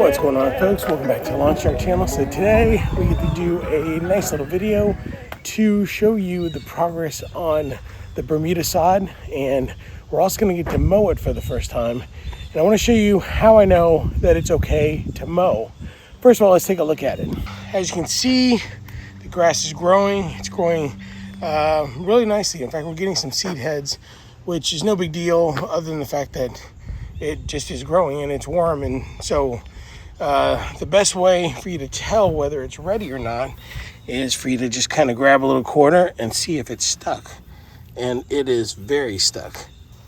What's going on, folks? Welcome back to Launch Shark Channel. So today we get to do a nice little video to show you the progress on the Bermuda Sod, and we're also going to get to mow it for the first time. And I want to show you how I know that it's okay to mow. First of all, let's take a look at it. As you can see, the grass is growing. It's growing really nicely. In fact, we're getting some seed heads, which is no big deal other than the fact that it just is growing and it's warm. And so the best way for you to tell whether it's ready or not is for you to just kind of grab a little corner and see if it's stuck. And it is very stuck.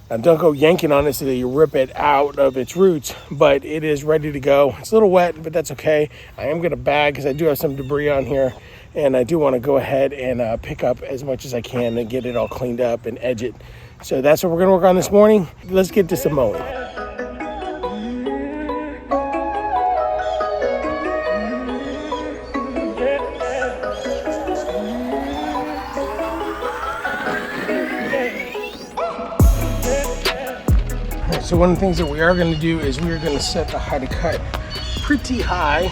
Now, don't go yanking on it so that you rip it out of its roots, but it is ready to go. It's a little wet, but that's okay. I am going to bag because I do have some debris on here, and I do want to go ahead and pick up as much as I can and get it all cleaned up and edge it. So that's what we're going to work on this morning. Let's get to some mowing. So one of the things that we are going to do is we are going to set the height of cut pretty high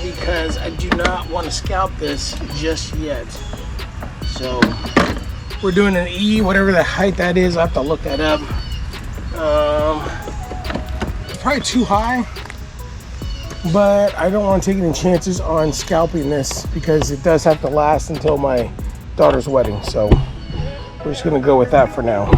because I do not want to scalp this just yet. So we're doing an E, whatever the height that is. I have to look that up. It's probably too high, but I don't want to take any chances on scalping this because it does have to last until my daughter's wedding. So we're just going to go with that for now.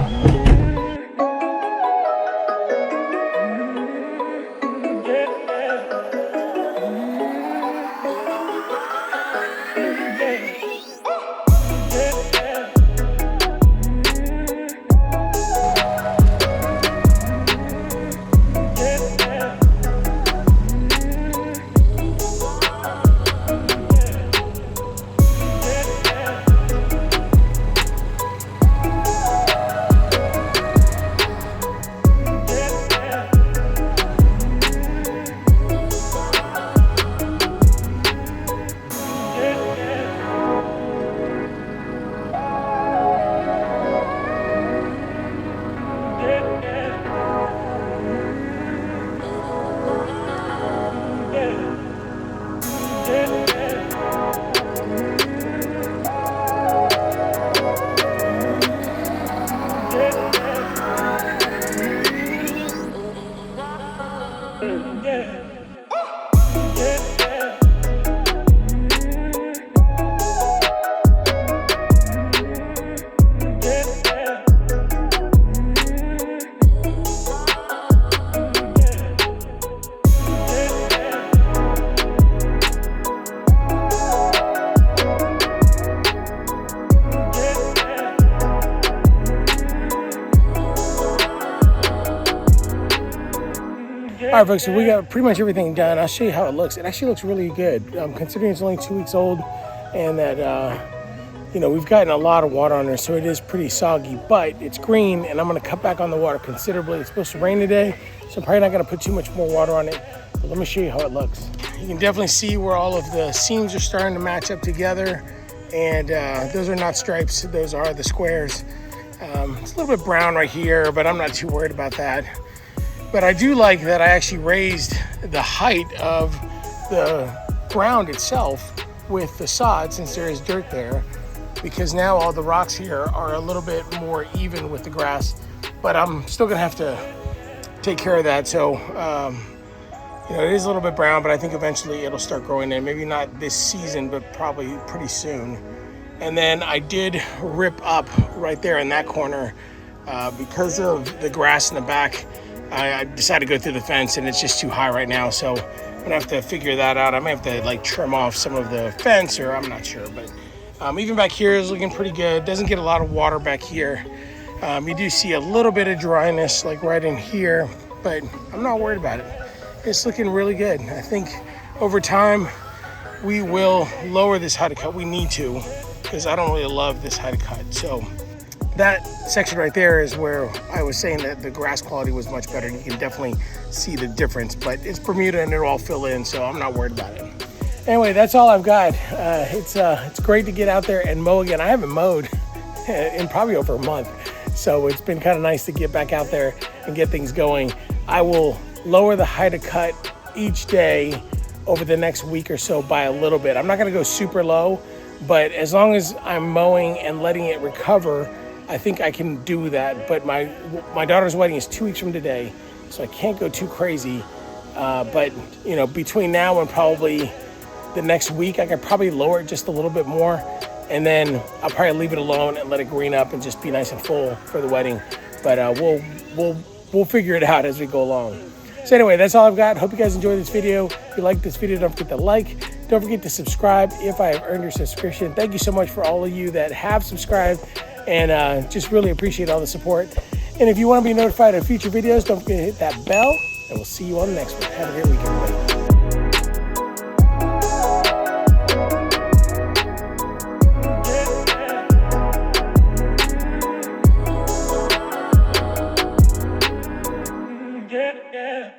All right, folks, so we got pretty much everything done. I'll show you how it looks. It actually looks really good, considering it's only 2 weeks old and that, we've gotten a lot of water on there, so it is pretty soggy, but it's green, and I'm going to cut back on the water considerably. It's supposed to rain today, so I'm probably not going to put too much more water on it, but let me show you how it looks. You can definitely see where all of the seams are starting to match up together, and those are not stripes. Those are the squares. It's a little bit brown right here, but I'm not too worried about that. But I do like that I actually raised the height of the ground itself with the sod, since there is dirt there, because now all the rocks here are a little bit more even with the grass, but I'm still gonna have to take care of that. So, it is a little bit brown, but I think eventually it'll start growing in. Maybe not this season, but probably pretty soon. And then I did rip up right there in that corner because of the grass in the back. I decided to go through the fence, and it's just too high right now, so I'm gonna have to figure that out. I might have to trim off some of the fence, or I'm not sure, but even back here is looking pretty good. Doesn't get a lot of water back here. You do see a little bit of dryness right in here, but I'm not worried about it. It's looking really good. I think over time we will lower this height of cut. We need to, because I don't really love this height of cut. So that section right there is where I was saying that the grass quality was much better. You can definitely see the difference, but it's Bermuda and it'll all fill in, so I'm not worried about it. Anyway, that's all I've got. It's great to get out there and mow again. I haven't mowed in probably over a month, so it's been kind of nice to get back out there and get things going. I will lower the height of cut each day over the next week or so by a little bit. I'm not gonna go super low, but as long as I'm mowing and letting it recover, I think I can do that. But my daughter's wedding is 2 weeks from today, so I can't go too crazy. But you know, between now and probably the next week, I could probably lower it just a little bit more, and then I'll probably leave it alone and let it green up and just be nice and full for the wedding. But we'll figure it out as we go along. So anyway, that's all I've got. Hope you guys enjoyed this video. If you like this video, don't forget to like. Don't forget to subscribe if I have earned your subscription. Thank you so much for all of you that have subscribed, and just really appreciate all the support. And if you want to be notified of future videos, don't forget to hit that bell, and we'll see you on the next one. Have a great week, everybody. Yeah.